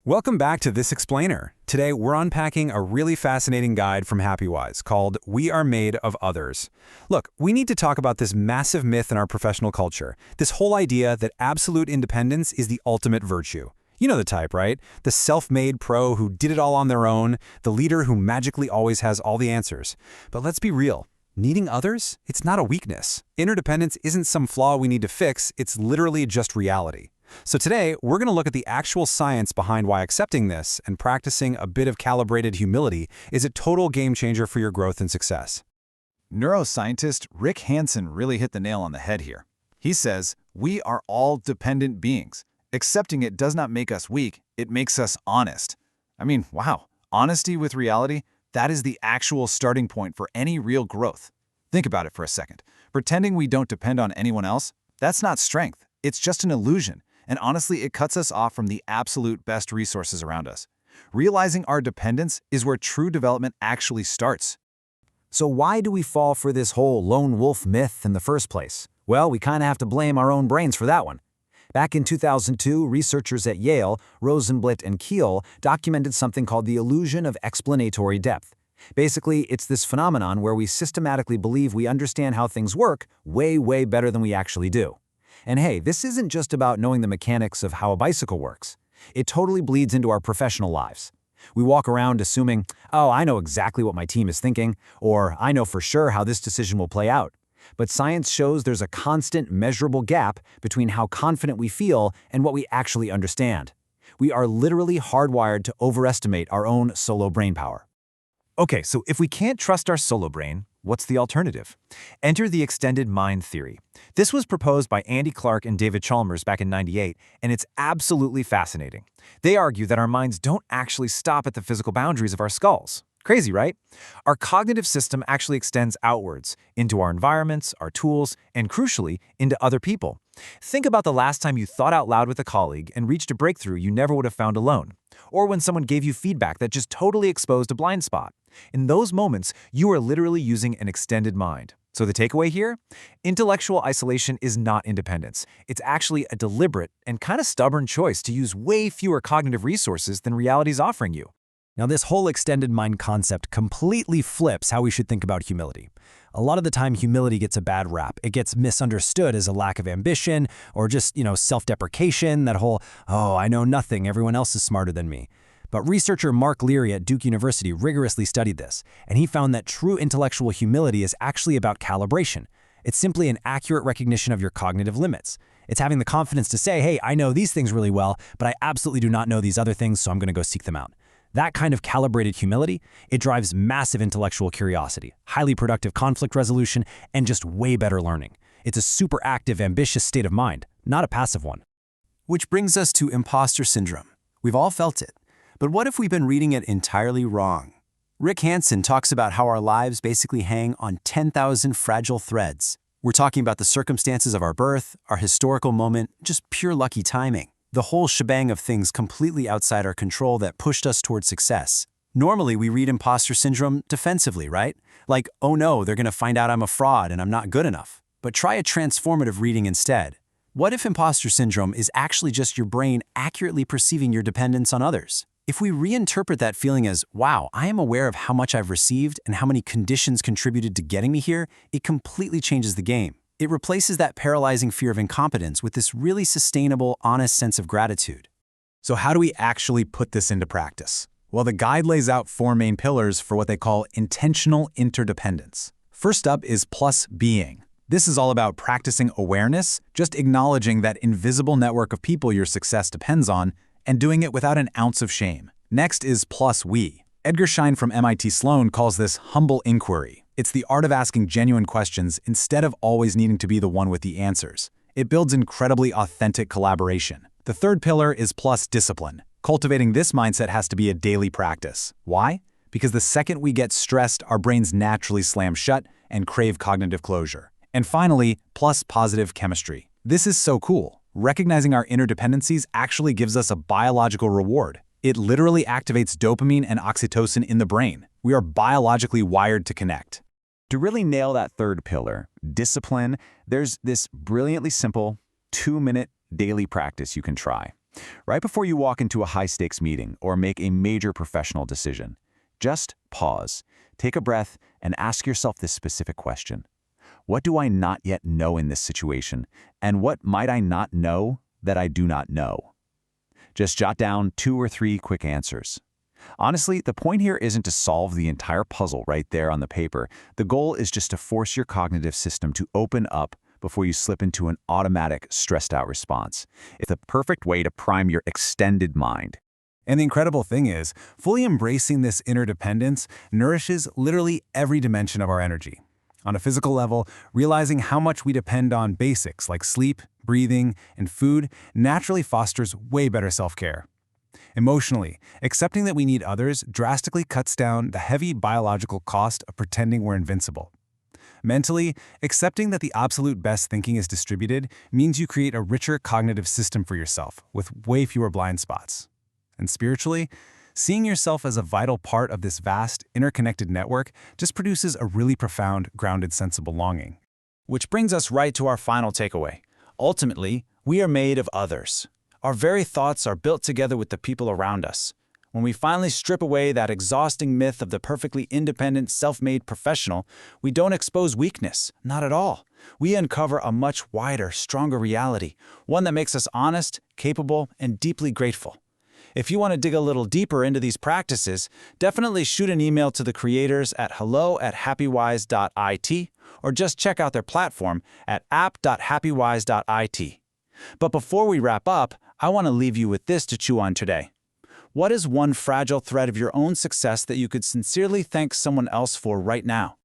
Welcome back to This Explainer. Today, we're unpacking a really fascinating guide from Happywise called We Are Made of Others. Look, we need to talk about this massive myth in our professional culture, this whole idea that absolute independence is the ultimate virtue. You know the type, right? The self-made pro who did it all on their own, the leader who magically always has all the answers. But let's be real. Needing others? It's not a weakness. Interdependence isn't some flaw we need to fix, it's literally just reality. So today, we're going to look at the actual science behind why accepting this and practicing a bit of calibrated humility is a total game changer for your growth and success. Neuroscientist Rick Hansen really hit the nail on the head here. He says, we are all dependent beings. Accepting it does not make us weak, it makes us honest. I mean, wow, honesty with reality, that is the actual starting point for any real growth. Think about it for a second. Pretending we don't depend on anyone else, that's not strength, it's just an illusion. And honestly, it cuts us off from the absolute best resources around us. Realizing our dependence is where true development actually starts. So why do we fall for this whole lone wolf myth in the first place? Well, we kind of have to blame our own brains for that one. Back in 2002, researchers at Yale, Rosenblit and Keel, documented something called the illusion of explanatory depth. Basically, it's this phenomenon where we systematically believe we understand how things work way better than we actually do. And hey, this isn't just about knowing the mechanics of how a bicycle works. It totally bleeds into our professional lives. We walk around assuming, oh, I know exactly what my team is thinking, or I know for sure how this decision will play out. But science shows there's a constant, measurable gap between how confident we feel and what we actually understand. We are literally hardwired to overestimate our own solo brain power. Okay, so if we can't trust our solo brain, what's the alternative? Enter the extended mind theory. This was proposed by Andy Clark and David Chalmers back in '98, and it's absolutely fascinating. They argue that our minds don't actually stop at the physical boundaries of our skulls. Crazy, right? Our cognitive system actually extends outwards, into our environments, our tools, and crucially, into other people. Think about the last time you thought out loud with a colleague and reached a breakthrough you never would have found alone. Or when someone gave you feedback that just totally exposed a blind spot. In those moments, you are literally using an extended mind. So the takeaway here? Intellectual isolation is not independence. It's actually a deliberate and kind of stubborn choice to use way fewer cognitive resources than reality's offering you. Now, this whole extended mind concept completely flips how we should think about humility. A lot of the time, humility gets a bad rap. It gets misunderstood as a lack of ambition or just, self-deprecation, that whole, oh, I know nothing, everyone else is smarter than me. But researcher Mark Leary at Duke University rigorously studied this, and he found that true intellectual humility is actually about calibration. It's simply an accurate recognition of your cognitive limits. It's having the confidence to say, hey, I know these things really well, but I absolutely do not know these other things, so I'm going to go seek them out. That kind of calibrated humility, it drives massive intellectual curiosity, highly productive conflict resolution, and just way better learning. It's a super active, ambitious state of mind, not a passive one. Which brings us to imposter syndrome. We've all felt it. But what if we've been reading it entirely wrong? Rick Hansen talks about how our lives basically hang on 10,000 fragile threads. We're talking about the circumstances of our birth, our historical moment, just pure lucky timing. The whole shebang of things completely outside our control that pushed us toward success. Normally, we read imposter syndrome defensively, right? Like, oh no, they're going to find out I'm a fraud and I'm not good enough. But try a transformative reading instead. What if imposter syndrome is actually just your brain accurately perceiving your dependence on others? If we reinterpret that feeling as, wow, I am aware of how much I've received and how many conditions contributed to getting me here, it completely changes the game. It replaces that paralyzing fear of incompetence with this really sustainable, honest sense of gratitude. So how do we actually put this into practice? Well, the guide lays out 4 main pillars for what they call intentional interdependence. First up is plus being. This is all about practicing awareness, just acknowledging that invisible network of people your success depends on, and doing it without an ounce of shame. Next is plus we. Edgar Schein from MIT Sloan calls this humble inquiry. It's the art of asking genuine questions instead of always needing to be the one with the answers. It builds incredibly authentic collaboration. The third pillar is plus discipline. Cultivating this mindset has to be a daily practice. Why? Because the second we get stressed, our brains naturally slam shut and crave cognitive closure. And finally, plus positive chemistry. This is so cool. Recognizing our interdependencies actually gives us a biological reward. It literally activates dopamine and oxytocin in the brain. We are biologically wired to connect. To really nail that third pillar, discipline, there's this brilliantly simple 2-minute daily practice you can try. Right before you walk into a high-stakes meeting or make a major professional decision, just pause, take a breath, and ask yourself this specific question. What do I not yet know in this situation, and what might I not know that I do not know? Just jot down 2 or 3 quick answers. Honestly, the point here isn't to solve the entire puzzle right there on the paper. The goal is just to force your cognitive system to open up before you slip into an automatic, stressed-out response. It's a perfect way to prime your extended mind. And the incredible thing is, fully embracing this interdependence nourishes literally every dimension of our energy. On a physical level, realizing how much we depend on basics like sleep, breathing, and food naturally fosters way better self-care. Emotionally, accepting that we need others drastically cuts down the heavy biological cost of pretending we're invincible. Mentally, accepting that the absolute best thinking is distributed means you create a richer cognitive system for yourself with way fewer blind spots. And spiritually, seeing yourself as a vital part of this vast, interconnected network just produces a really profound, grounded sense of belonging. Which brings us right to our final takeaway. Ultimately, we are made of others. Our very thoughts are built together with the people around us. When we finally strip away that exhausting myth of the perfectly independent, self-made professional, we don't expose weakness, not at all. We uncover a much wider, stronger reality, one that makes us honest, capable, and deeply grateful. If you want to dig a little deeper into these practices, definitely shoot an email to the creators at hello@happywise.it or just check out their platform at app.happywise.it. But before we wrap up, I want to leave you with this to chew on today. What is one fragile thread of your own success that you could sincerely thank someone else for right now?